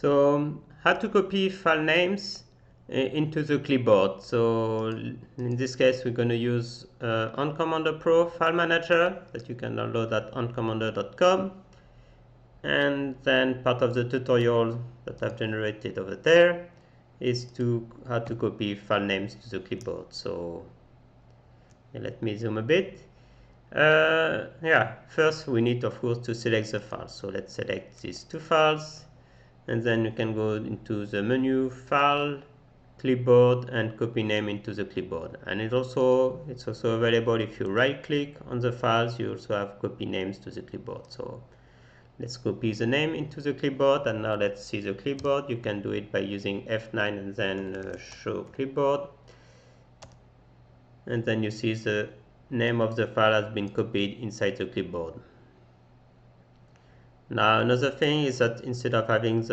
So how to copy file names into the clipboard. So in this case we're going to use On Commander Pro file manager that you can download at oncommander.com, and then part of the tutorial that I've generated over there is how to copy file names to the clipboard. So let me zoom a bit. First we need of course to select the file. So let's select these two files, and then you can go into the menu, file, clipboard, and copy name into the clipboard. And it's also available if you right click on the files. You also have copy names to the clipboard. So let's copy the name into the clipboard, and now let's see the clipboard. You can do it by using F9 and then show clipboard, and then you see the name of the file has been copied inside the clipboard. Now another thing is that instead of having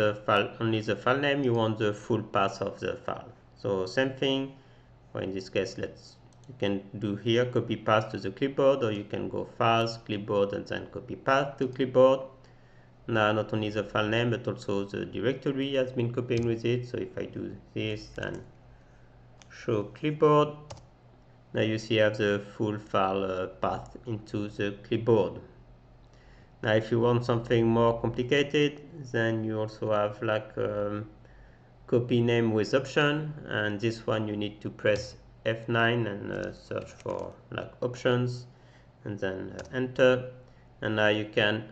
only the file name, you want the full path of the file. So same thing, or in this case you can do here copy path to the clipboard, or you can go files, clipboard, and then copy path to clipboard. Now not only the file name but also the directory has been copied with it. So if I do this and show clipboard, now you see I have the full file path into the clipboard. Now if you want something more complicated, then you also have like copy name with option, and this one you need to press F9 and search for like options, and then enter. And now you can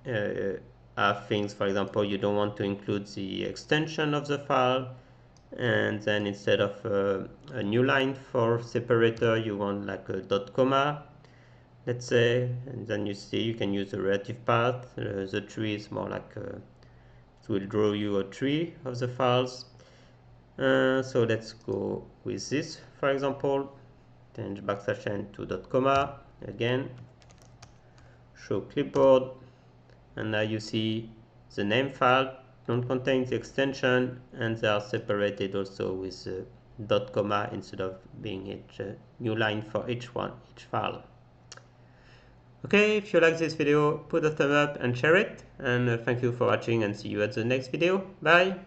have things, for example, you don't want to include the extension of the file, and then instead of a new line for separator, you want like a dot comma, let's say, and then you see you can use the relative path. The tree is more like it will draw you a tree of the files. So let's go with this, for example, change \n to dot comma again, show clipboard, and now you see the name file don't contain the extension, and they are separated also with dot comma instead of being each new line for each file. Okay, if you like this video, put a thumb up and share it, and thank you for watching, and see you at the next video. Bye!